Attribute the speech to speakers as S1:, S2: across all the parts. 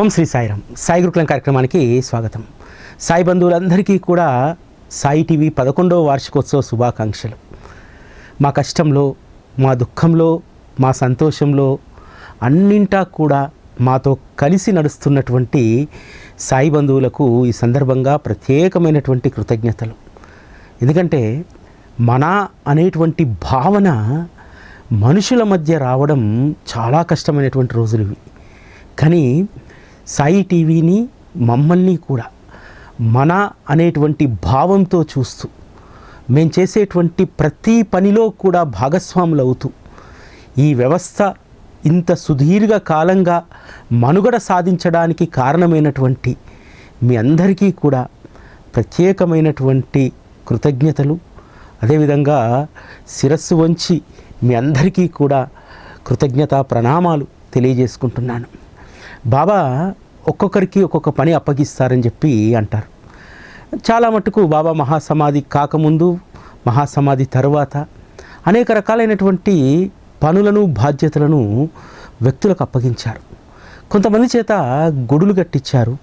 S1: ఓం శ్రీ సాయిరామ్. సాయి గురుకులం కార్యక్రమానికి స్వాగతం. సాయి బంధువులందరికీ కూడా సాయి టీవీ 11వ వార్షికోత్సవ శుభాకాంక్షలు. మా కష్టంలో, మా దుఃఖంలో, మా సంతోషంలో అన్నింటా కూడా మాతో కలిసి నడుస్తున్నటువంటి సాయి బంధువులకు ఈ సందర్భంగా ప్రత్యేకమైనటువంటి కృతజ్ఞతలు. ఎందుకంటే మన అనేటువంటి భావన మనుషుల మధ్య రావడం చాలా కష్టమైనటువంటి రోజులు ఇవి. కానీ సాయి టీవీని, మమ్మల్ని కూడా మన అనేటువంటి భావంతో చూస్తూ మేము చేసేటువంటి ప్రతి పనిలో కూడా భాగస్వాములు అవుతూ ఈ వ్యవస్థ ఇంత సుదీర్ఘ కాలంగా మనుగడ సాధించడానికి కారణమైనటువంటి మీ అందరికీ కూడా ప్రత్యేకమైనటువంటి కృతజ్ఞతలు. అదేవిధంగా శిరస్సు వంచి మీ అందరికీ కూడా కృతజ్ఞత ప్రణామాలు తెలియజేసుకుంటున్నాను. బాబా ఒక్కొక్కరికి ఒక్కొక్క పని అప్పగిస్తారని చెప్పి అంటారు. చాలా మటుకు బాబా మహాసమాధి కాకముందు, మహాసమాధి తరువాత అనేక రకాలైనటువంటి పనులను, బాధ్యతలను వ్యక్తులకు అప్పగించారు. కొంతమంది చేత గుడులు కట్టించారు,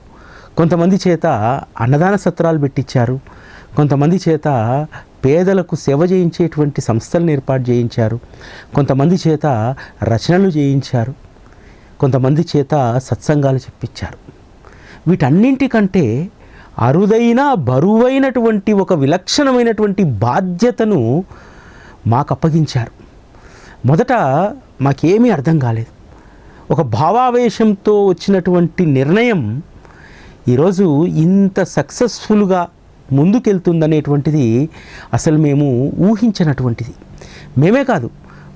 S1: కొంతమంది చేత అన్నదాన సత్రాలు పెట్టించారు, కొంతమంది చేత పేదలకు సేవ చేయించేటువంటి సంస్థలను ఏర్పాటు చేయించారు, కొంతమంది చేత రచనలు చేయించారు, కొంతమంది చేత సత్సంగాలు చెప్పించారు. వీటన్నింటికంటే అరుదైన, బరువైనటువంటి ఒక విలక్షణమైనటువంటి బాధ్యతను మాకు అప్పగించారు. మొదట మాకేమీ అర్థం కాలేదు. ఒక భావావేశంతో వచ్చినటువంటి నిర్ణయం ఈరోజు ఇంత సక్సెస్ఫుల్గా ముందుకెళ్తుందనేటువంటిది అసలు మేము ఊహించినటువంటిది. మేమే కాదు,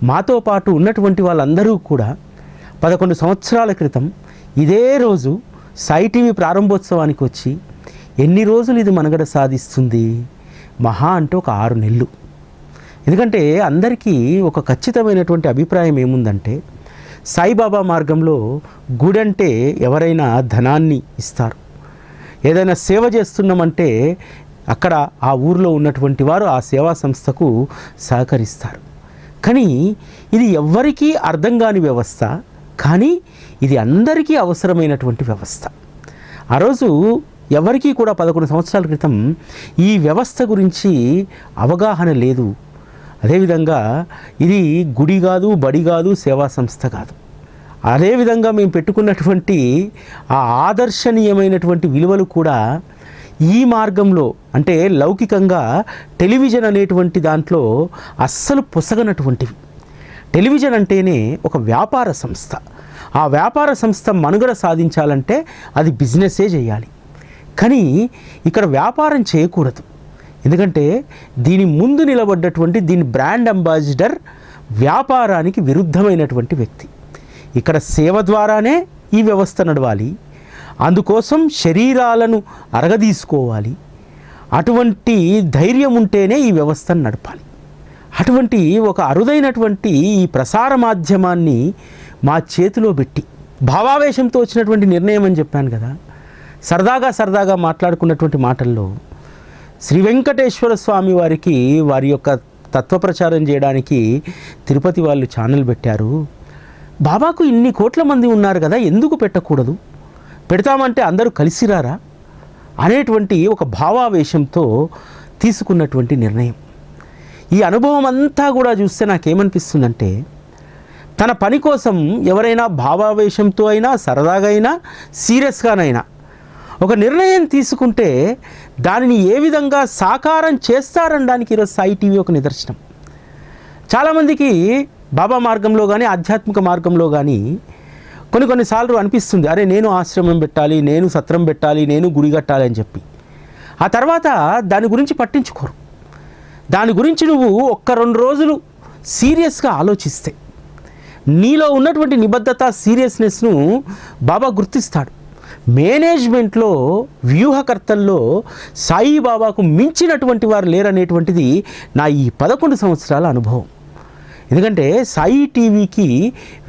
S1: మాతో పాటు ఉన్నటువంటి వాళ్ళందరూ కూడా 11 సంవత్సరాల క్రితం ఇదే రోజు సాయి టీవీ ప్రారంభోత్సవానికి వచ్చి ఎన్ని రోజులు ఇది మనుగడ సాధిస్తుంది? మహా అంటే ఒక 6 నెలలు. ఎందుకంటే అందరికీ ఒక ఖచ్చితమైనటువంటి అభిప్రాయం ఏముందంటే, సాయిబాబా మార్గంలో గుడంటే ఎవరైనా ధనాన్ని ఇస్తారు, ఏదైనా సేవ చేస్తున్నామంటే అక్కడ ఆ ఊరిలో ఉన్నటువంటి వారు ఆ సేవా సంస్థకు సహకరిస్తారు. కానీ ఇది ఎవ్వరికీ అర్థం కాని వ్యవస్థ, కానీ ఇది అందరికీ అవసరమైనటువంటి వ్యవస్థ. ఆ రోజు ఎవరికీ కూడా 11 సంవత్సరాల క్రితం ఈ వ్యవస్థ గురించి అవగాహన లేదు. అదేవిధంగా ఇది గుడి కాదు, బడి కాదు, సేవా సంస్థ కాదు. అదేవిధంగా మేము పెట్టుకున్నటువంటి ఆ ఆదర్శనీయమైనటువంటి విలువలు కూడా ఈ మార్గంలో, అంటే లౌకికంగా టెలివిజన్ అనేటువంటి దాంట్లో అస్సలు పొసగనటువంటివి. టెలివిజన్ అంటేనే ఒక వ్యాపార సంస్థ. ఆ వ్యాపార సంస్థ మనుగడ సాధించాలంటే అది బిజినెస్సే చేయాలి. కానీ ఇక్కడ వ్యాపారం చేయకూడదు. ఎందుకంటే దీని ముందు నిలబడ్డటువంటి దీని బ్రాండ్ అంబాసిడర్ వ్యాపారానికి విరుద్ధమైనటువంటి వ్యక్తి. ఇక్కడ సేవ ద్వారానే ఈ వ్యవస్థ నడవాలి, అందుకోసం శరీరాలను అరగదీసుకోవాలి. అటువంటి ధైర్యం ఉంటేనే ఈ వ్యవస్థను నడపాలి. అటువంటి ఒక అరుదైనటువంటి ఈ ప్రసార మాధ్యమాన్ని మా చేతిలో పెట్టి భావావేశంతో వచ్చినటువంటి నిర్ణయం అని చెప్పాను కదా. సరదాగా మాట్లాడుకున్నటువంటి మాటల్లో శ్రీ వెంకటేశ్వర స్వామి వారికి వారి యొక్క తత్వప్రచారం చేయడానికి తిరుపతి వాళ్ళు ఛానల్ పెట్టారు. బాబాకు ఇన్ని కోట్ల మంది ఉన్నారు కదా, ఎందుకు పెట్టకూడదు? పెడతామంటే అందరూ కలిసిరారా అనేటువంటి ఒక భావావేశంతో తీసుకున్నటువంటి నిర్ణయం. ఈ అనుభవం అంతా కూడా చూస్తే నాకేమనిపిస్తుందంటే, తన పని కోసం ఎవరైనా భావావేశంతో అయినా, సరదాగా అయినా, సీరియస్గానైనా ఒక నిర్ణయం తీసుకుంటే దానిని ఏ విధంగా సాకారం చేస్తారనడానికి ఈరోజు సాయి టీవీ ఒక నిదర్శనం. చాలామందికి బాబా మార్గంలో కానీ, ఆధ్యాత్మిక మార్గంలో కానీ కొన్నిసార్లు అనిపిస్తుంది, అరే నేను ఆశ్రమం పెట్టాలి, నేను సత్రం పెట్టాలి, నేను గుడి కట్టాలి అని చెప్పి. ఆ తర్వాత దాని గురించి పట్టించుకోరు. దాని గురించి నువ్వు 1-2 రోజులు సీరియస్గా ఆలోచిస్తే నీలో ఉన్నటువంటి నిబద్ధత, సీరియస్నెస్ను బాబా గుర్తిస్తాడు. మేనేజ్మెంట్లో, వ్యూహకర్తల్లో సాయిబాబాకు మించినటువంటి వారు లేరనేటువంటిది నా ఈ 11 సంవత్సరాల అనుభవం. ఎందుకంటే సాయి టీవీకి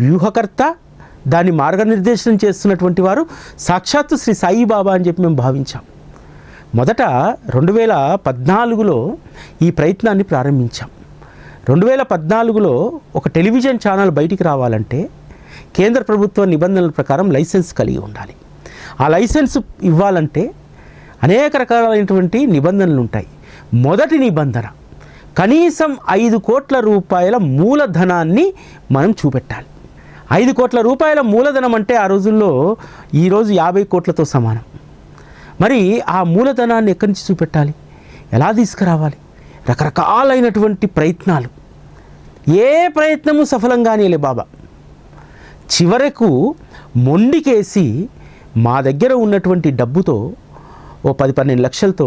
S1: వ్యూహకర్త, దాన్ని మార్గనిర్దేశనం చేస్తున్నటువంటి వారు సాక్షాత్తు శ్రీ సాయిబాబా అని చెప్పి మేము భావించాం. మొదట 2014లో ఈ ప్రయత్నాన్ని ప్రారంభించాం. 2014లో ఒక టెలివిజన్ ఛానల్ బయటికి రావాలంటే కేంద్ర ప్రభుత్వ నిబంధనల ప్రకారం లైసెన్స్ కలిగి ఉండాలి. ఆ లైసెన్స్ ఇవ్వాలంటే అనేక రకాలైనటువంటి నిబంధనలు ఉంటాయి. మొదటి నిబంధన, కనీసం 5 కోట్ల రూపాయల మూలధనాన్ని మనం చూపెట్టాలి. 5 కోట్ల రూపాయల మూలధనం అంటే ఆ రోజుల్లో ఈరోజు 50 కోట్లతో సమానం. మరి ఆ మూలధనాన్ని ఎక్కడి నుంచి చూపెట్టాలి, ఎలా తీసుకురావాలి? రకరకాలైనటువంటి ప్రయత్నాలు, ఏ ప్రయత్నము సఫలంగానే లే బాబా. చివరకు మొండికేసి మా దగ్గర ఉన్నటువంటి డబ్బుతో ఓ 10-12 లక్షలతో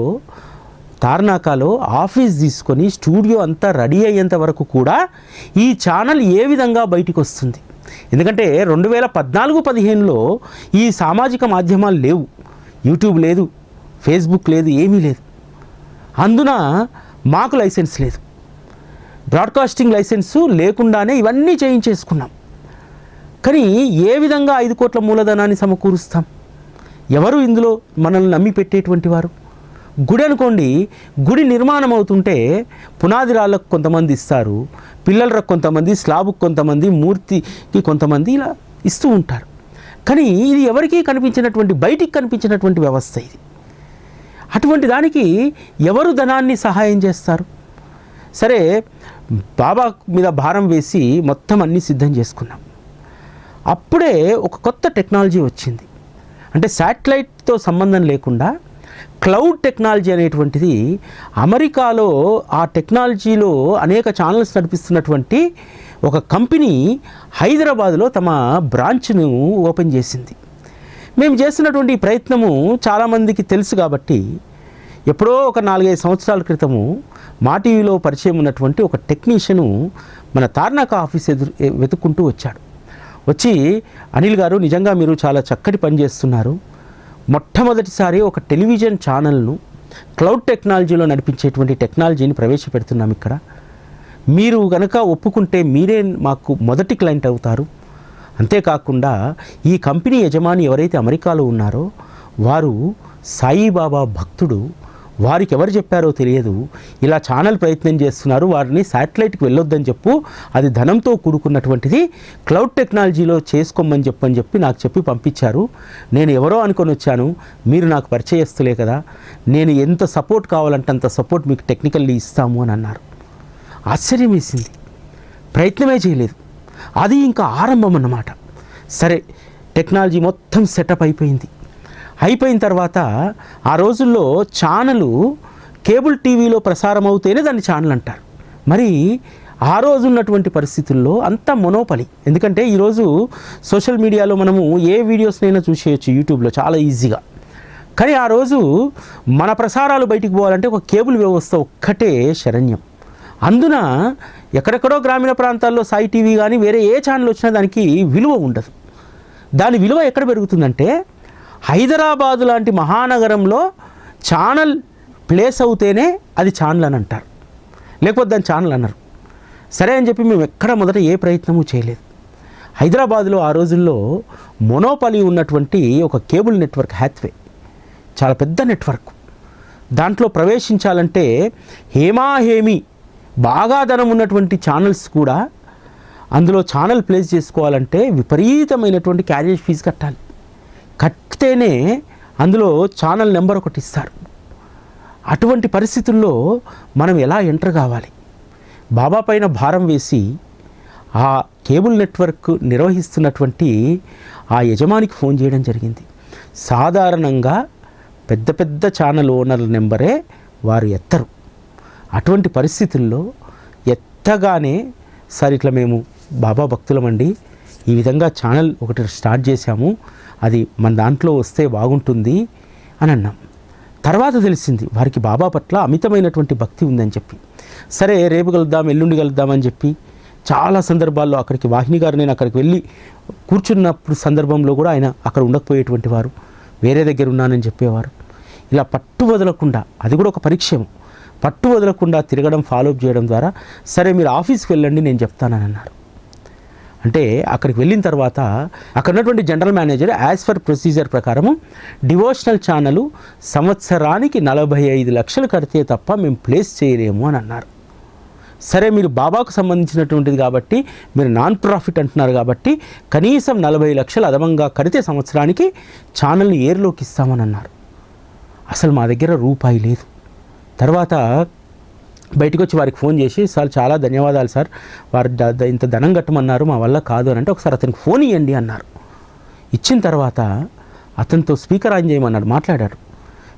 S1: తార్నాకాలో ఆఫీస్ తీసుకొని స్టూడియో అంతా రెడీ అయ్యేంత వరకు కూడా ఈ ఛానల్ ఏ విధంగా బయటికి వస్తుంది? ఎందుకంటే 2014-15లో ఈ సామాజిక మాధ్యమాలు లేవు, యూట్యూబ్ లేదు, ఫేస్బుక్ లేదు, ఏమీ లేదు. అందున మాకు లైసెన్స్ లేదు, బ్రాడ్కాస్టింగ్ లైసెన్సు లేకుండానే ఇవన్నీ చేయించేసుకున్నాం. కానీ ఏ విధంగా 5 కోట్ల మూలధనాన్ని సమకూరుస్తాం? ఎవరు ఇందులో మనల్ని నమ్మి పెట్టేటువంటి వారు? గుడి అనుకోండి, గుడి నిర్మాణం అవుతుంటే పునాది రాళ్ళకు కొంతమంది ఇస్తారు, పిల్లలకు కొంతమంది, స్లాబుకు కొంతమంది, మూర్తికి కొంతమంది, ఇలా ఇస్తూ ఉంటారు. కానీ ఇది ఎవరికీ కనిపించినటువంటి, బయటికి కనిపించినటువంటి వ్యవస్థ ఇది. అటువంటి దానికి ఎవరు ధనాన్ని సహాయం చేస్తారు? సరే, బాబా మీద భారం వేసి మొత్తం అన్నీ సిద్ధం చేసుకున్నాం. అప్పుడే ఒక కొత్త టెక్నాలజీ వచ్చింది. అంటే శాటిలైట్తో సంబంధం లేకుండా క్లౌడ్ టెక్నాలజీ అనేటువంటిది అమెరికాలో, ఆ టెక్నాలజీలో అనేక ఛానల్స్ నడిపిస్తున్నటువంటి ఒక కంపెనీ హైదరాబాద్లో తమ బ్రాంచ్ను ఓపెన్ చేసింది. మేము చేస్తున్నటువంటి ఈ ప్రయత్నము చాలామందికి తెలుసు కాబట్టి, ఎప్పుడో ఒక 4-5 సంవత్సరాల క్రితము మా టీవీలో పరిచయం ఉన్నటువంటి ఒక టెక్నీషియను మన తార్నాక ఆఫీస్ వెతుక్కుంటూ వచ్చాడు. వచ్చి, అనిల్ గారు, నిజంగా మీరు చాలా చక్కటి పని చేస్తున్నారు. మొట్టమొదటిసారి ఒక టెలివిజన్ ఛానల్ను క్లౌడ్ టెక్నాలజీలో నడిపించేటువంటి టెక్నాలజీని ప్రవేశపెడుతున్నాం ఇక్కడ. మీరు కనుక ఒప్పుకుంటే మీరే మాకు మొదటి క్లయింట్ అవుతారు. అంతేకాకుండా ఈ కంపెనీ యజమాని ఎవరైతే అమెరికాలో ఉన్నారో వారు సాయిబాబా భక్తుడు. వారికి ఎవరు చెప్పారో తెలియదు, ఇలా ఛానల్ ప్రయత్నం చేస్తున్నారు, వారిని శాటిలైట్కి వెళ్ళొద్దని చెప్పు, అది ధనంతో కూడుకున్నటువంటిది, క్లౌడ్ టెక్నాలజీలో చేసుకోమని చెప్పి నాకు చెప్పి పంపించారు. నేను ఎవరో అనుకొని వచ్చాను, మీరు నాకు పరిచయస్తులే కదా, నేను ఎంత సపోర్ట్ కావాలంటే అంత సపోర్ట్ మీకు టెక్నికల్లీ ఇస్తాము అని అన్నారు. ఆశ్చర్యం వేసింది, ప్రయత్నమే చేయలేదు. అది ఇంకా ఆరంభం అన్నమాట. సరే, టెక్నాలజీ మొత్తం సెటప్ అయిపోయింది. అయిపోయిన తర్వాత ఆ రోజుల్లో ఛానలు కేబుల్ టీవీలో ప్రసారం అవుతేనే దాన్ని ఛానల్ అంటారు. మరి ఆ రోజు ఉన్నటువంటి పరిస్థితుల్లో అంతా మొనోపలి. ఎందుకంటే ఈరోజు సోషల్ మీడియాలో మనము ఏ వీడియోస్నైనా చూసేయచ్చు యూట్యూబ్లో చాలా ఈజీగా. కానీ ఆ రోజు మన ప్రసారాలు బయటికి పోవాలంటే ఒక కేబుల్ వ్యవస్థ ఒక్కటే శరణ్యం. అందున ఎక్కడెక్కడో గ్రామీణ ప్రాంతాల్లో సాయి టీవీ కానీ వేరే ఏ ఛానల్ వచ్చినా దానికి విలువ ఉండదు. దాని విలువ ఎక్కడ పెరుగుతుందంటే, హైదరాబాదు లాంటి మహానగరంలో ఛానల్ ప్లేస్ అవుతేనే అది ఛానల్ అని అంటారు, లేకపోతే దాని ఛానల్ అన్నారు. సరే అని చెప్పి మేము ఎక్కడ మొదట ఏ ప్రయత్నము చేయలేదు. హైదరాబాదులో ఆ రోజుల్లో మొనోపలి ఉన్నటువంటి ఒక కేబుల్ నెట్వర్క్ హ్యాత్వే, చాలా పెద్ద నెట్వర్క్. దాంట్లో ప్రవేశించాలంటే హేమాహేమి బాగా ధనం ఉన్నటువంటి ఛానల్స్ కూడా అందులో ఛానల్ ప్లేస్ చేసుకోవాలంటే విపరీతమైనటువంటి క్యారేజ్ ఫీజు కట్టాలి. కట్టితేనే అందులో ఛానల్ నెంబర్ ఒకటి ఇస్తారు. అటువంటి పరిస్థితుల్లో మనం ఎలా ఎంటర్ కావాలి? బాబా పైన భారం వేసి ఆ కేబుల్ నెట్వర్క్ నిర్వహిస్తున్నటువంటి ఆ యజమానికి ఫోన్ చేయడం జరిగింది. సాధారణంగా పెద్ద పెద్ద ఛానల్ ఓనర్ల నెంబరే వారు ఎత్తరు. అటువంటి పరిస్థితుల్లో ఎత్తగానే, సార్ ఇట్లా మేము బాబా భక్తులమండి, ఈ విధంగా ఛానల్ ఒకటి స్టార్ట్ చేశాము, అది మన దాంట్లో వస్తే బాగుంటుంది అని అన్నాం. తర్వాత తెలిసింది వారికి బాబా పట్ల అమితమైనటువంటి భక్తి ఉందని చెప్పి. సరే, రేపు కలుద్దాం, ఎల్లుండి కలుద్దామని చెప్పి చాలా సందర్భాల్లో అక్కడికి వాహిని గారు నేను అక్కడికి వెళ్ళి కూర్చున్నప్పుడు సందర్భంలో కూడా ఆయన అక్కడ ఉండకపోయేటువంటి వారు, వేరే దగ్గర ఉన్నానని చెప్పేవారు. ఇలా పట్టు వదలకుండా, అది కూడా ఒక పరీక్షము, పట్టు వదలకుండా తిరగడం, ఫాలోఅప్ చేయడం ద్వారా సరే మీరు ఆఫీస్కి వెళ్ళండి నేను చెప్తానని అన్నారు. అంటే అక్కడికి వెళ్ళిన తర్వాత అక్కడ ఉన్నటువంటి general manager as per procedure ప్రకారము డివోషనల్ ఛానల్ సంవత్సరానికి 45 లక్షలు కడితే తప్ప మేము ప్లేస్ చేయలేము అని అన్నారు. సరే మీరు బాబాకు సంబంధించినటువంటిది కాబట్టి మీరు నాన్ ప్రాఫిట్ అంటున్నారు కాబట్టి కనీసం 40 లక్షలు అదనంగా కడితే సంవత్సరానికి ఛానల్ని ఏర్లోకి ఇస్తామని అన్నారు. అసలు మా దగ్గర రూపాయి లేదు. తర్వాత బయటకు వచ్చి వారికి ఫోన్ చేసి, సార్ చాలా ధన్యవాదాలు సార్, వారు ఇంత ధనం కట్టమన్నారు, మా వల్ల కాదు అని అంటే ఒకసారి అతనికి ఫోన్ ఇవ్వండి అన్నారు. ఇచ్చిన తర్వాత అతనితో స్పీకర్ ఆన్ చేయమన్నాడు. మాట్లాడారు.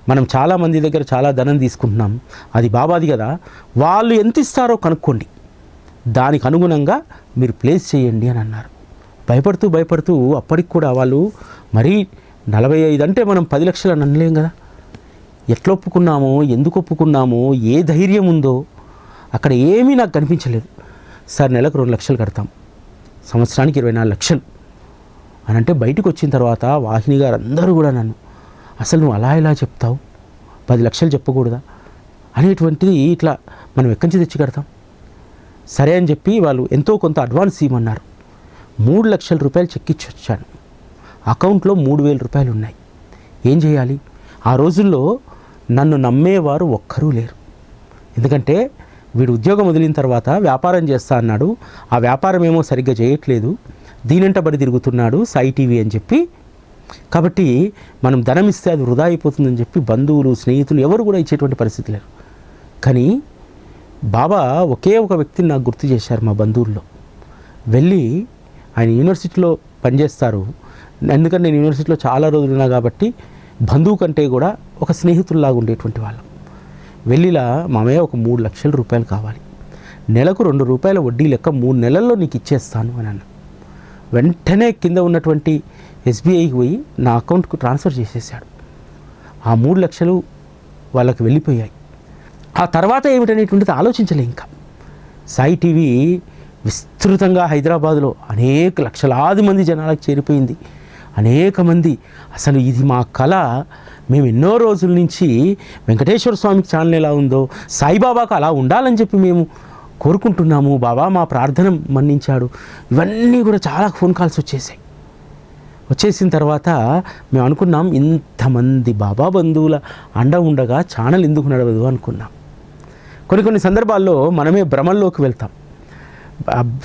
S1: మనం చాలామంది దగ్గర చాలా ధనం తీసుకుంటున్నాం, అది బాబాది కదా, వాళ్ళు ఎంత ఇస్తారో కనుక్కోండి, దానికి అనుగుణంగా మీరు ప్లేస్ చేయండి అని అన్నారు. భయపడుతూ అప్పటికి కూడా వాళ్ళు మరీ 45 అంటే మనం 10 లక్షలు అని అనలేం కదా. ఎట్లా ఒప్పుకున్నామో, ఎందుకు ఒప్పుకున్నామో, ఏ ధైర్యం ఉందో అక్కడ ఏమీ నాకు కనిపించలేదు. సార్ నెలకు 2 లక్షలు కడతాం, సంవత్సరానికి 24 లక్షలు అని అంటే బయటకు వచ్చిన తర్వాత వాహిని గారు అందరూ కూడా నన్ను, అసలు నువ్వు అలా ఎలా చెప్తావు, 10 లక్షలు చెప్పకూడదా అనేటువంటిది, ఇట్లా మనం ఎక్కడి నుంచి తెచ్చి కడతాం. సరే అని చెప్పి వాళ్ళు ఎంతో కొంత అడ్వాన్స్ ఇవ్వమన్నారు. 3 లక్షల రూపాయలు చెక్ ఇచ్చి వచ్చాను. అకౌంట్లో 3,000 రూపాయలు ఉన్నాయి. ఏం చేయాలి? ఆ రోజుల్లో నన్ను నమ్మేవారు ఒక్కరూ లేరు. ఎందుకంటే వీడు ఉద్యోగం వదిలిన తర్వాత వ్యాపారం చేస్తా అన్నాడు, ఆ వ్యాపారం ఏమో సరిగ్గా చేయట్లేదు, దీనంట బడి తిరుగుతున్నాడు సాయి టీవీ అని చెప్పి. కాబట్టి మనం ధనం ఇస్తే అది వృధా అయిపోతుందని చెప్పి బంధువులు, స్నేహితులు ఎవరు కూడా ఇచ్చేటువంటి పరిస్థితి లేరు. కానీ బాబా ఒకే ఒక వ్యక్తిని నాకు గుర్తు చేశారు. మా బంధువుల్లో వెళ్ళి, ఆయన యూనివర్సిటీలో పనిచేస్తారు, ఎందుకంటే నేను యూనివర్సిటీలో చాలా రోజులు ఉన్నా కాబట్టి బంధువు కంటే కూడా ఒక స్నేహితుల్లాగా ఉండేటువంటి వాళ్ళం. వెళ్ళిలా, మామయ్య ఒక 3 లక్షల రూపాయలు కావాలి, నెలకు 2 రూపాయల వడ్డీ లెక్క 3 నెలల్లో నీకు ఇచ్చేస్తాను అని అన్న. వెంటనే కింద ఉన్నటువంటి ఎస్బీఐకి పోయి నా అకౌంట్కు ట్రాన్స్ఫర్ చేసేసాడు. ఆ 3 లక్షలు వాళ్ళకి వెళ్ళిపోయాయి. ఆ తర్వాత ఏమిటనేటువంటిది ఆలోచించలే. ఇంకా సాయి టీవీ విస్తృతంగా హైదరాబాదులో అనేక లక్షలాది మంది జనాలకు చేరిపోయింది. అనేక మంది అసలు ఇది మా కళ, మేము ఎన్నో రోజుల నుంచి వెంకటేశ్వర స్వామికి ఛానల్ ఎలా ఉందో సాయిబాబాకు అలా ఉండాలని చెప్పి మేము కోరుకుంటున్నాము, బాబా మా ప్రార్థన మన్నించాడు. ఇవన్నీ కూడా చాలా ఫోన్ కాల్స్ వచ్చేసిన తర్వాత మేము అనుకున్నాం, ఇంతమంది బాబా బంధువుల అండ ఉండగా ఛానల్ ఎందుకు నడవదు అనుకున్నాం. కొన్ని సందర్భాల్లో మనమే భ్రమల్లోకి వెళ్తాం.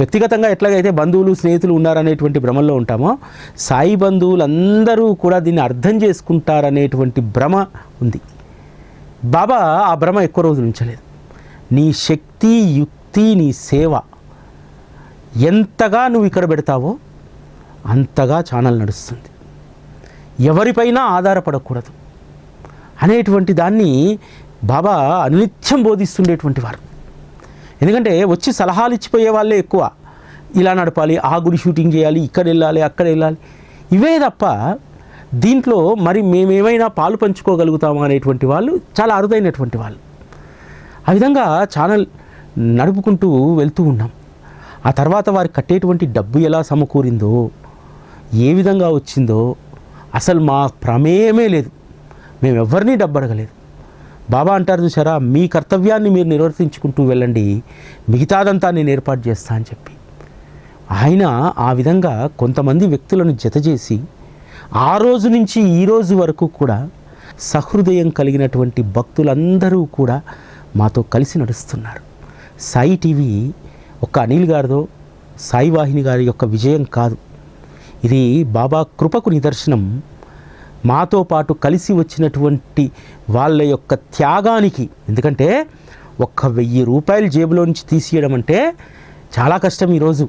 S1: వ్యక్తిగతంగా ఎట్లాగైతే బంధువులు, స్నేహితులు ఉన్నారనేటువంటి భ్రమల్లో ఉంటామో, సాయి బంధువులందరూ కూడా దీన్ని అర్థం చేసుకుంటారనేటువంటి భ్రమ ఉంది. బాబా ఆ భ్రమ ఎక్కువ రోజులు ఉంచలేదు. నీ శక్తి, యుక్తి, నీ సేవ ఎంతగా నువ్వు ఇక్కడ పెడతావో అంతగా ఛానల్ నడుస్తుంది, ఎవరిపైనా ఆధారపడకూడదు అనేటువంటి దాన్ని బాబా అనిత్యం బోధిస్తుండేటువంటి వారు. ఎందుకంటే వచ్చి సలహాలు ఇచ్చిపోయే వాళ్ళే ఎక్కువ. ఇలా నడపాలి, ఆ గుడి షూటింగ్ చేయాలి, ఇక్కడ వెళ్ళాలి, అక్కడ వెళ్ళాలి, ఇవే తప్ప దీంట్లో మరి మేమేమైనా పాలు పంచుకోగలుగుతామా అనేటువంటి వాళ్ళు చాలా అరుదైనటువంటి వాళ్ళు. ఆ విధంగా ఛానల్ నడుపుకుంటూ వెళ్తూ ఉన్నాం. ఆ తర్వాత వారికి కట్టేటువంటి డబ్బు ఎలా సమకూరిందో, ఏ విధంగా వచ్చిందో అసలు మా ప్రమేయమే లేదు. మేము ఎవరినీ డబ్బు అడగలేదు. బాబా అంటారు చూసారా, మీ కర్తవ్యాన్ని మీరు నిర్వర్తించుకుంటూ వెళ్ళండి, మిగతాదంతా నేను ఏర్పాటు చేస్తా అని చెప్పి ఆయన ఆ విధంగా కొంతమంది వ్యక్తులను జతచేసి ఆ రోజు నుంచి ఈ రోజు వరకు కూడా సహృదయం కలిగినటువంటి భక్తులందరూ కూడా మాతో కలిసి నడుస్తున్నారు. సాయి టీవీ ఒక్క అనిల్ గారిదో, సాయి వాహిని గారి యొక్క విజయం కాదు, ఇది బాబా కృపకు నిదర్శనం. మాతో పాటు కలిసి వచ్చినటువంటి వాళ్ళ యొక్క త్యాగానికి. ఎందుకంటే 1,000 రూపాయలు జేబులో నుంచి తీసేయడం అంటే చాలా కష్టం ఈరోజు.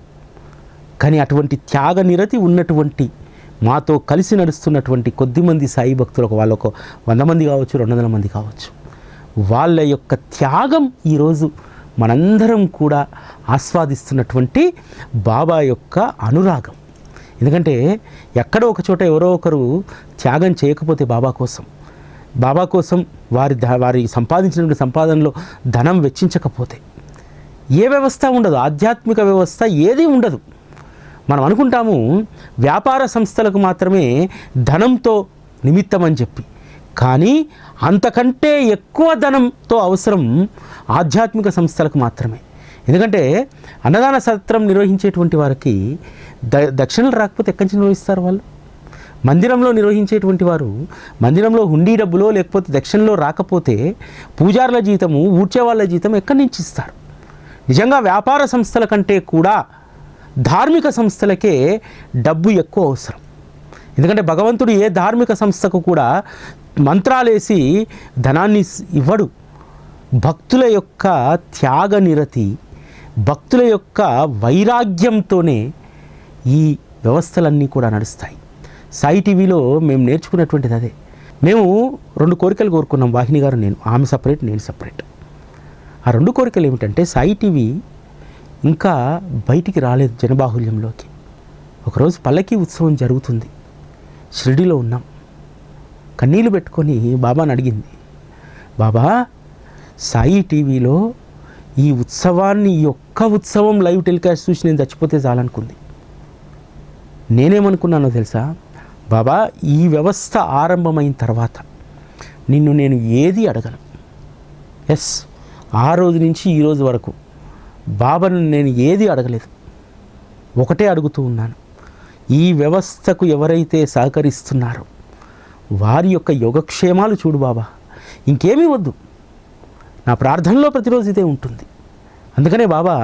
S1: కానీ అటువంటి త్యాగ నిరతి ఉన్నటువంటి మాతో కలిసి నడుస్తున్నటువంటి కొద్దిమంది సాయి భక్తులకు, వాళ్ళకు 100 మంది కావచ్చు, 200 మంది కావచ్చు, వాళ్ళ యొక్క త్యాగం ఈరోజు మనందరం కూడా ఆస్వాదిస్తున్నటువంటి బాబా యొక్క అనురాగం. ఎందుకంటే ఎక్కడో ఒక చోట ఎవరో ఒకరు త్యాగం చేయకపోతే బాబా కోసం వారి సంపాదించినటువంటి సంపాదనలో ధనం వెచ్చించకపోతే ఏ వ్యవస్థ ఉండదు, ఆధ్యాత్మిక వ్యవస్థ ఏదీ ఉండదు. మనం అనుకుంటాము వ్యాపార సంస్థలకు మాత్రమే ధనంతో నిమిత్తం అని చెప్పి, కానీ అంతకంటే ఎక్కువ ధనంతో అవసరం ఆధ్యాత్మిక సంస్థలకు మాత్రమే. ఎందుకంటే అన్నదాన సత్రం నిర్వహించేటువంటి వారికి దక్షిణలు రాకపోతే ఎక్కడి నుంచి నిర్వహిస్తారు వాళ్ళు? మందిరంలో నిర్వహించేటువంటి వారు మందిరంలో హుండీ డబ్బులో లేకపోతే దక్షిణలో రాకపోతే పూజారుల జీతము, ఊడ్చే వాళ్ళ జీతం ఎక్కడి నుంచి ఇస్తారు? నిజంగా వ్యాపార సంస్థల కంటే కూడా ధార్మిక సంస్థలకే డబ్బు ఎక్కువ అవసరం. ఎందుకంటే భగవంతుడు ఏ ధార్మిక సంస్థకు కూడా మంత్రాలేసి ధనాన్ని ఇవ్వడు. భక్తుల యొక్క త్యాగ నిరతి, భక్తుల యొక్క వైరాగ్యంతోనే ఈ వ్యవస్థలన్నీ కూడా నడుస్తాయి. సాయి టీవీలో మేము నేర్చుకున్నటువంటిది అదే. మేము 2 కోరికలు కోరుకున్నాం, వాహిని గారు నేను. ఆమె సపరేట్, నేను సపరేట్. ఆ 2 కోరికలు ఏమిటంటే, సాయి టీవీ ఇంకా బయటికి రాలేదు జనబాహుల్యంలోకి. ఒకరోజు పల్లకీ ఉత్సవం జరుగుతుంది, షిరిడీలో ఉన్నాం. కన్నీళ్ళు పెట్టుకొని బాబాని అడిగింది, బాబా సాయి టీవీలో ఈ ఉత్సవాన్ని, ఈ ఒక్క ఉత్సవం లైవ్ టెలికాస్ట్ చూసి నేను చచ్చిపోతే చాలనుకుంది. నేనేమనుకున్నానో తెలుసా, బాబా ఈ వ్యవస్థ ఆరంభమైన తర్వాత నిన్ను నేను ఏది అడగను. ఎస్, ఆ రోజు నుంచి ఈ రోజు వరకు బాబాను నేను ఏది అడగలేదు. ఒకటే అడుగుతూ ఉన్నాను, ఈ వ్యవస్థకు ఎవరైతే సహకరిస్తున్నారో వారి యొక్క యోగక్షేమాలు చూడు బాబా, ఇంకేమీ వద్దు. నా ప్రార్థనలో ప్రతిరోజు ఇదే ఉంటుంది. అందుకనే బాబా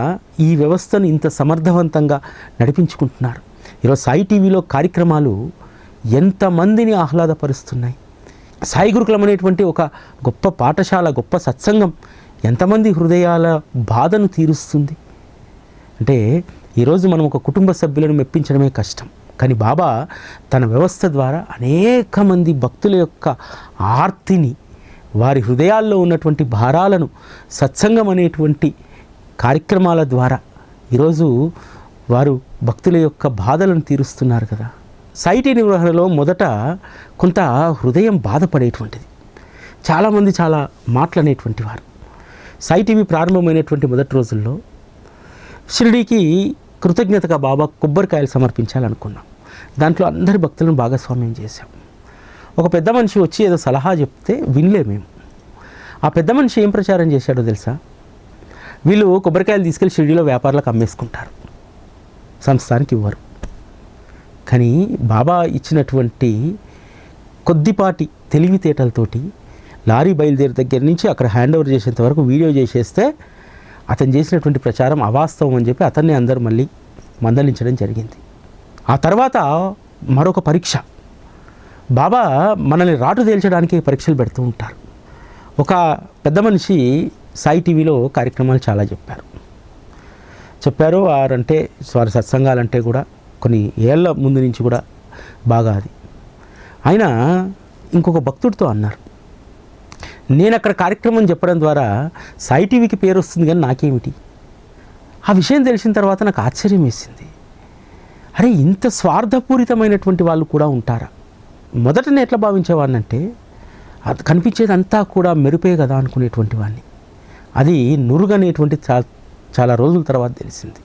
S1: ఈ వ్యవస్థను ఇంత సమర్థవంతంగా నడిపించుకుంటున్నారు. ఈరోజు సాయి టీవీలో కార్యక్రమాలు ఎంతమందిని ఆహ్లాదపరుస్తున్నాయి. సాయి గురుకులం అనేటువంటి ఒక గొప్ప పాఠశాల, గొప్ప సత్సంగం ఎంతమంది హృదయాల బాధను తీరుస్తుంది. అంటే ఈరోజు మనం ఒక కుటుంబ సభ్యులను మెప్పించడమే కష్టం, కానీ బాబా తన వ్యవస్థ ద్వారా అనేక మంది భక్తుల యొక్క ఆర్తిని, వారి హృదయాల్లో ఉన్నటువంటి భారాలను సత్సంగం అనేటువంటి కార్యక్రమాల ద్వారా ఈరోజు వారు భక్తుల యొక్క బాధలను తీరుస్తున్నారు కదా. సాయి టీవీ నిర్వహణలో మొదట కొంత హృదయం బాధపడేటువంటిది, చాలామంది చాలా మాటలనేటువంటి వారు. సాయి టీవీ ప్రారంభమైనటువంటి మొదటి రోజుల్లో షిరిడీకి కృతజ్ఞతగా బాబా కొబ్బరికాయలు సమర్పించాలనుకున్నాం. దాంట్లో అందరి భక్తులను భాగస్వామ్యం చేశాం. ఒక పెద్ద మనిషి వచ్చి ఏదో సలహా చెప్తే వినలే మేము. ఆ పెద్ద మనిషి ఏం ప్రచారం చేశాడో తెలుసా, వీళ్ళు కొబ్బరికాయలు తీసుకెళ్ళి షిరిడీలో వ్యాపారులకు అమ్మేసుకుంటారు, సంస్థానికి ఇవ్వరు. కానీ బాబా ఇచ్చినటువంటి కొద్దిపాటి తెలివితేటలతోటి లారీ బయలుదేరి దగ్గర నుంచి అక్కడ హ్యాండ్ ఓవర్ చేసేంత వరకు వీడియో చేసేస్తే అతను చేసినటువంటి ప్రచారం అవాస్తవం అని చెప్పి అతన్ని అందరూ మళ్ళీ మందలించడం జరిగింది. ఆ తర్వాత మరొక పరీక్ష, బాబా మనల్ని రాటు తేల్చడానికి పరీక్షలు పెడుతూ ఉంటారు. ఒక పెద్ద మనిషి సాయి టీవీలో కార్యక్రమాలు చాలా చెప్పారు. వారంటే వారి సత్సంగాలంటే కూడా కొన్ని ఏళ్ళ ముందు నుంచి కూడా బాగా అది. ఆయన ఇంకొక భక్తుడితో అన్నారు, నేను అక్కడ కార్యక్రమం చెప్పడం ద్వారా సాయి టీవీకి పేరు వస్తుంది కానీ నాకేమిటి. ఆ విషయం తెలిసిన తర్వాత నాకు ఆశ్చర్యం వేసింది. అరే, ఇంత స్వార్థపూరితమైనటువంటి వాళ్ళు కూడా ఉంటారా? మొదట నేను ఎట్లా భావించేవాడినంటే, అది కనిపించేదంతా కూడా మెరుపే కదా అనుకునేటువంటి వాడిని. అది నురుగనేటువంటి చాలా రోజుల తర్వాత తెలిసింది.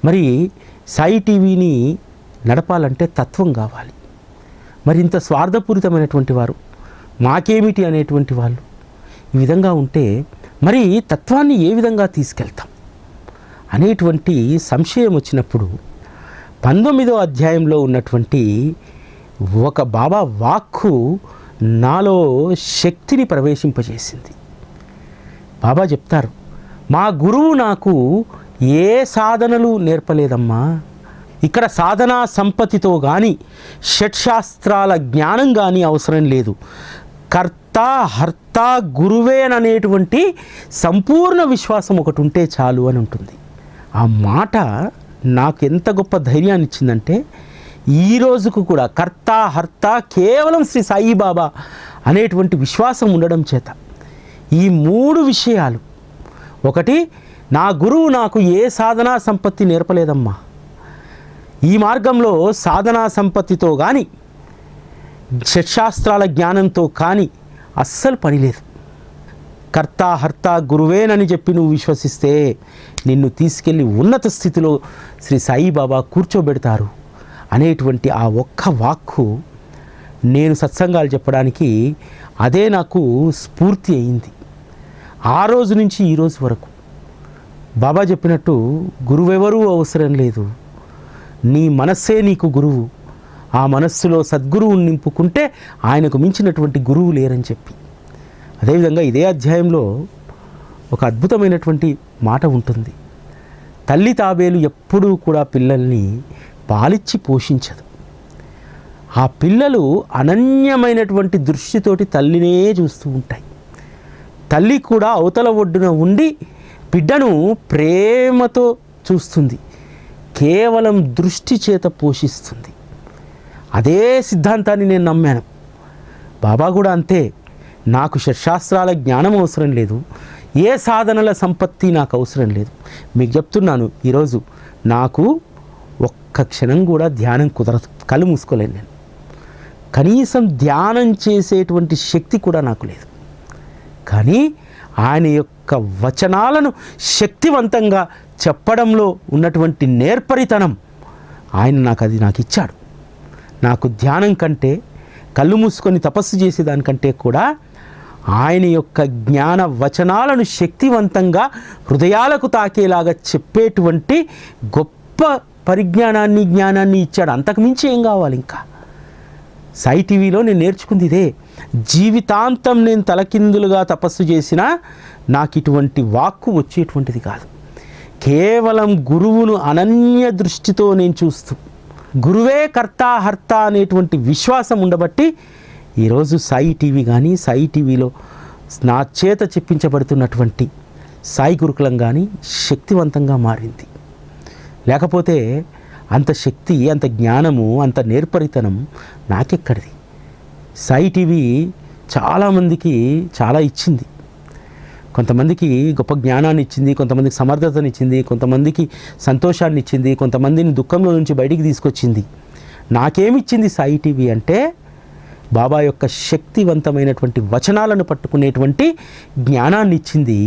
S1: మరి సాయి టీవీని నడపాలంటే తత్వం కావాలి. మరి ఇంత స్వార్థపూరితమైనటువంటి వారు, మాకేమిటి అనేటువంటి వాళ్ళు ఈ విధంగా ఉంటే మరి తత్వాన్ని ఏ విధంగా తీసుకెళ్తాం అనేటువంటి సంశయం వచ్చినప్పుడు 19వ అధ్యాయంలో ఉన్నటువంటి ఒక బాబా వాక్కు నాలో శక్తిని ప్రవేశింపజేసింది. బాబా చెప్తారు, మా గురువు నాకు ఏ సాధనలు నేర్పలేదమ్మా. ఇక్కడ సాధనా సంపత్తితో కానీ షట్శాస్త్రాల జ్ఞానం కానీ అవసరం లేదు. కర్త హర్త గురువేననేటువంటి సంపూర్ణ విశ్వాసం ఒకటి ఉంటే చాలు అని ఉంటుంది. ఆ మాట నాకు ఎంత గొప్ప ధైర్యాన్ని ఇచ్చిందంటే, ఈ రోజుకు కూడా కర్త హర్త కేవలం శ్రీ సాయిబాబా అనేటువంటి విశ్వాసం ఉండడం చేత ఈ 3 విషయాలు, ఒకటి, నా గురువు నాకు ఏ సాధనా సంపత్తి నేర్పలేదమ్మా. ఈ మార్గంలో సాధనా సంపత్తితో కానీ షట్శాస్త్రాల జ్ఞానంతో కానీ అస్సలు పని లేదు. కర్త హర్త గురువేనని చెప్పి నువ్వు విశ్వసిస్తే నిన్ను తీసుకెళ్ళి ఉన్నత స్థితిలో శ్రీ సాయిబాబా కూర్చోబెడతారు అనేటువంటి ఆ ఒక్క వాక్కు నేను సత్సంగాలు చెప్పడానికి అదే నాకు స్ఫూర్తి అయింది. ఆ రోజు నుంచి ఈ రోజు వరకు బాబా చెప్పినట్టు గురువెవరూ అవసరం లేదు, నీ మనస్సే నీకు గురువు. ఆ మనస్సులో సద్గురువుని నింపుకుంటే ఆయనకు మించినటువంటి గురువు లేరని చెప్పి. అదేవిధంగా ఇదే అధ్యాయంలో ఒక అద్భుతమైనటువంటి మాట ఉంటుంది. తల్లి తాబేలు ఎప్పుడూ కూడా పిల్లల్ని పాలిచ్చి పోషించదు. ఆ పిల్లలు అనన్యమైనటువంటి దృష్టితోటి తల్లినే చూస్తూ ఉంటాయి. తల్లి కూడా అవతల ఒడ్డున ఉండి బిడ్డను ప్రేమతో చూస్తుంది, కేవలం దృష్టి చేత పోషిస్తుంది. అదే సిద్ధాంతాన్ని నేను నమ్మాను. బాబా కూడా అంతే. నాకు షట్శాస్త్రాల జ్ఞానం అవసరం లేదు, ఏ సాధనల సంపత్తి నాకు అవసరం లేదు. మీకు చెప్తున్నాను, ఈరోజు నాకు ఒక్క క్షణం కూడా ధ్యానం కుదరదు, కళ్ళు మూసుకోలేను నేను. కనీసం ధ్యానం చేసేటువంటి శక్తి కూడా నాకు లేదు. కానీ ఆయన యొక్క వచనాలను శక్తివంతంగా చెప్పడంలో ఉన్నటువంటి నేర్పరితనం ఆయన నాకు ఇచ్చాడు. నాకు ధ్యానం కంటే, కళ్ళు మూసుకొని తపస్సు చేసేదానికంటే కూడా ఆయన యొక్క జ్ఞాన వచనాలను శక్తివంతంగా హృదయాలకు తాకేలాగా చెప్పేటువంటి గొప్ప పరిజ్ఞానాన్ని, జ్ఞానాన్ని ఇచ్చాడు. అంతకుమించి ఏం కావాలి ఇంకా? సాయి టీవీలో నేను నేర్చుకుంది ఇదే. జీవితాంతం నేను తలకిందులుగా తపస్సు చేసినా నాకు ఇటువంటి వాక్కు వచ్చేటువంటిది కాదు. కేవలం గురువును అనన్య దృష్టితో నేను చూస్తూ, గురువే కర్త హర్త అనేటువంటి విశ్వాసం ఉండబట్టి ఈరోజు సాయి టీవీ కానీ, సాయి టీవీలో నా చేత చెప్పించబడుతున్నటువంటి సాయి గురుకులం కానీ శక్తివంతంగా మారింది. లేకపోతే అంత శక్తి, అంత జ్ఞానము, అంత నేర్పరితనం నాకెక్కడిది? సాయి టీవీ చాలామందికి చాలా ఇచ్చింది. కొంతమందికి గొప్ప జ్ఞానాన్ని ఇచ్చింది, కొంతమందికి సమర్థతని ఇచ్చింది, కొంతమందికి సంతోషాన్ని ఇచ్చింది, కొంతమందిని దుఃఖంలో నుంచి బయటికి తీసుకొచ్చింది. నాకేమిచ్చింది సాయి టీవీ అంటే బాబా యొక్క శక్తివంతమైనటువంటి వచనాలను పట్టుకునేటువంటి జ్ఞానాన్ని ఇచ్చింది.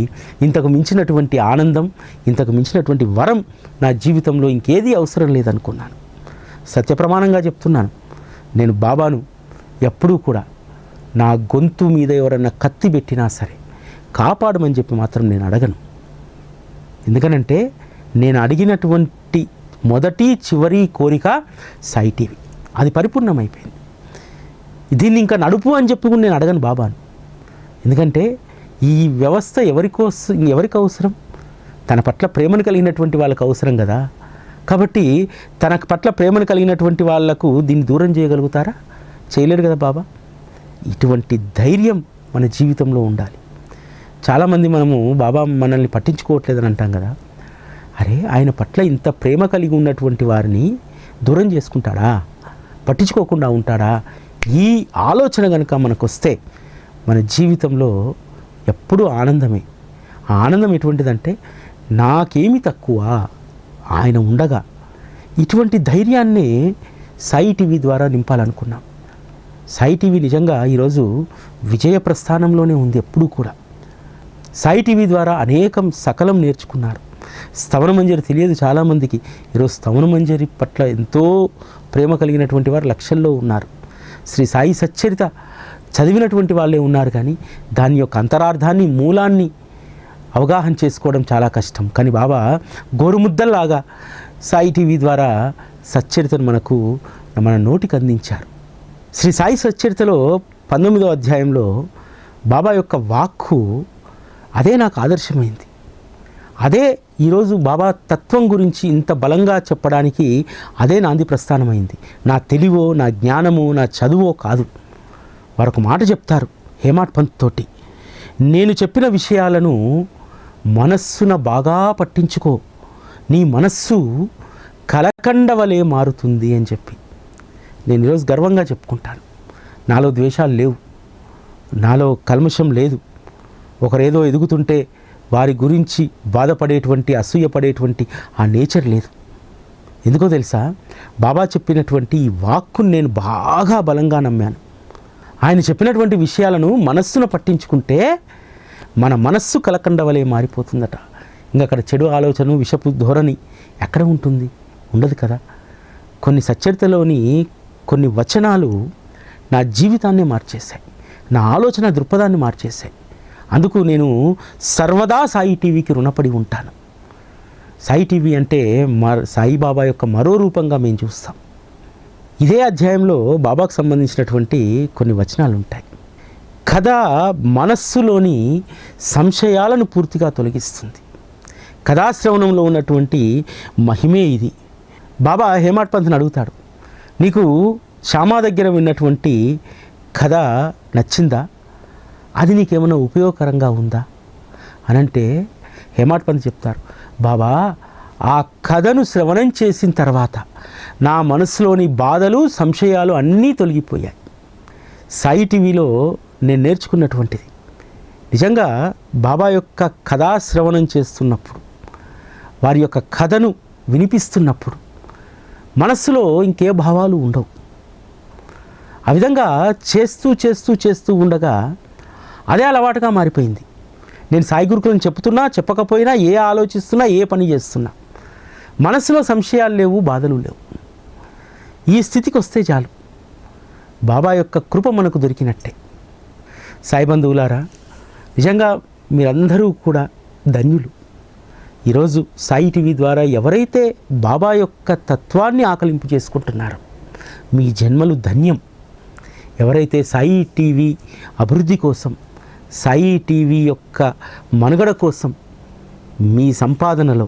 S1: ఇంతకు మించినటువంటి ఆనందం, ఇంతకు మించినటువంటి వరం నా జీవితంలో ఇంకేదీ అవసరం లేదనుకున్నాను. సత్యప్రమాణంగా చెప్తున్నాను, నేను బాబాను ఎప్పుడూ కూడా నా గొంతు మీద ఎవరన్నా కత్తి పెట్టినా సరే కాపాడమని చెప్పి మాత్రం నేను అడగను. ఎందుకనంటే నేను అడిగినటువంటి మొదటి చివరి కోరిక సాయి టీవీ, అది పరిపూర్ణమైపోయింది. దీన్ని ఇంకా నడుపు అని చెప్పి కూడా నేను అడగను బాబాను. ఎందుకంటే ఈ వ్యవస్థ ఎవరికి అవసరం? తన పట్ల ప్రేమను కలిగినటువంటి వాళ్ళకు అవసరం కదా. కాబట్టి తన పట్ల ప్రేమను కలిగినటువంటి వాళ్లకు దీన్ని దూరం చేయగలుగుతారా? చేయలేరు కదా బాబా. ఇటువంటి ధైర్యం మన జీవితంలో ఉండాలి. చాలామంది మనము బాబా మనల్ని పట్టించుకోవట్లేదని అంటాం కదా. అరే, ఆయన పట్ల ఇంత ప్రేమ కలిగి ఉన్నటువంటి వారిని దూరం చేసుకుంటాడా? పట్టించుకోకుండా ఉంటాడా? ఈ ఆలోచన కనుక మనకు వస్తే మన జీవితంలో ఎప్పుడూ ఆనందమే. ఆ ఆనందం ఎటువంటిదంటే, నాకేమి తక్కువ ఆయన ఉండగా. ఇటువంటి ధైర్యాన్ని సాయి టీవీ ద్వారా నింపాలనుకున్నాం. సాయి టీవీ నిజంగా ఈరోజు విజయ ప్రస్థానంలోనే ఉంది. ఎప్పుడూ కూడా సాయి టీవీ ద్వారా అనేకం సకలం నేర్చుకున్నారు. స్తవన మంజరి తెలియదు చాలామందికి. ఈరోజు స్తవన మంజరి పట్ల ఎంతో ప్రేమ కలిగినటువంటి వారు లక్షల్లో ఉన్నారు. శ్రీ సాయి సచ్చరిత చదివినటువంటి వాళ్ళే ఉన్నారు. కానీ దాని యొక్క అంతరార్థాన్ని, మూలాన్ని అవగాహన చేసుకోవడం చాలా కష్టం. కానీ బాబా గోరుముద్దల్లాగా సాయి టీవీ ద్వారా సచ్చరితను మన నోటికి అందించారు. శ్రీ సాయి సచ్చరితలో 19వ అధ్యాయంలో బాబా యొక్క వాక్కు అదే నాకు ఆదర్శమైంది. అదే ఈరోజు బాబా తత్వం గురించి ఇంత బలంగా చెప్పడానికి అదే నాంది ప్రస్థానమైంది. నా తెలివో, నా జ్ఞానమో, నా చదువో కాదు. వారొక మాట చెప్తారు హేమాడ్ పంత్ తోటి, నేను చెప్పిన విషయాలను మనస్సున బాగా పట్టించుకో, నీ మనస్సు కలకండవలే మారుతుంది అని చెప్పి. నేను ఈరోజు గర్వంగా చెప్పుకుంటాను, నాలో ద్వేషాలు లేవు, నాలో కల్మషం లేదు. ఒకరేదో ఎదుగుతుంటే వారి గురించి బాధపడేటువంటి, అసూయపడేటువంటి ఆ నేచర్ లేదు. ఎందుకో తెలుసా? బాబా చెప్పినటువంటి ఈ వాక్కును నేను బాగా బలంగా నమ్మాను. ఆయన చెప్పినటువంటి విషయాలను మనస్సును పట్టించుకుంటే మన మనస్సు కలకండవలే మారిపోతుందట. ఇంకా అక్కడ చెడు ఆలోచన, విషపు ధోరణి ఎక్కడ ఉంటుంది? ఉండదు కదా. కొన్ని సచ్చరితలోని కొన్ని వచనాలు నా జీవితాన్ని మార్చేశాయి, నా ఆలోచన దృక్పథాన్ని మార్చేశాయి. అందుకు నేను సర్వదా సాయి టీవీకి రుణపడి ఉంటాను. సాయి టీవీ అంటే సాయిబాబా యొక్క మరో రూపంగా మేము ఇదే అధ్యాయంలో బాబాకు సంబంధించినటువంటి కొన్ని వచనాలు ఉంటాయి. కథ మనస్సులోని సంశయాలను పూర్తిగా తొలగిస్తుంది. కథాశ్రవణంలో ఉన్నటువంటి మహిమే ఇది. బాబా హేమాడ్ పంత్ని అడుగుతాడు, నీకు శ్యామా దగ్గర విన్నటువంటి కథ నచ్చిందా, అది నీకేమైనా ఉపయోగకరంగా ఉందా అని అంటే హేమాడ్ పంత్ చెప్తారు, బాబా ఆ కథను శ్రవణం చేసిన తర్వాత నా మనసులోని బాధలు సంశయాలు అన్నీ తొలగిపోయాయి. సాయి టీవీలో నేను నేర్చుకున్నటువంటిది. నిజంగా బాబా యొక్క కథాశ్రవణం చేస్తున్నప్పుడు, వారి యొక్క కథను వినిపిస్తున్నప్పుడు మనస్సులో ఇంకే భావాలు ఉండవు. ఆ విధంగా చేస్తూ చేస్తూ చేస్తూ ఉండగా అదే అలవాటుగా మారిపోయింది. నేను సాయి గురుకులను చెప్తున్నా చెప్పకపోయినా, ఏ ఆలోచిస్తున్నా, ఏ పని చేస్తున్నా మనసులో సంశయాలు లేవు, బాధలు లేవు. ఈ స్థితికి వస్తే చాలు, బాబా యొక్క కృప మనకు దొరికినట్టే. సాయి బంధువులారా, నిజంగా మీరందరూ కూడా ధన్యులు. ఈరోజు సాయి టీవీ ద్వారా ఎవరైతే బాబా యొక్క తత్వాన్ని ఆకలింపు చేసుకుంటున్నారో మీ జన్మలు ధన్యం. ఎవరైతే సాయి టీవీ అభివృద్ధి కోసం, సాయి టీవీ యొక్క మనుగడ కోసం మీ సంపాదనలో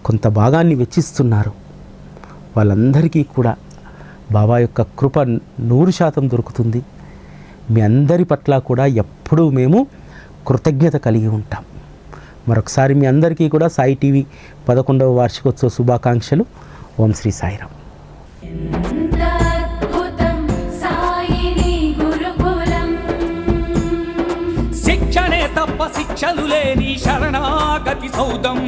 S1: కొంత భాగాన్ని వెచ్చిస్తున్నారు, వాళ్ళందరికీ కూడా బాబా యొక్క కృప 100% దొరుకుతుంది. మీ అందరి పట్ల కూడా ఎప్పుడూ మేము కృతజ్ఞత కలిగి ఉంటాం. మరొకసారి మీ అందరికీ కూడా సాయి టీవీ 11వ వార్షికోత్సవ శుభాకాంక్షలు. ఓం శ్రీ సాయిరామ్.
S2: శిక్షణే తప్ప శిక్షలు లేని శరణాగతి సౌదం.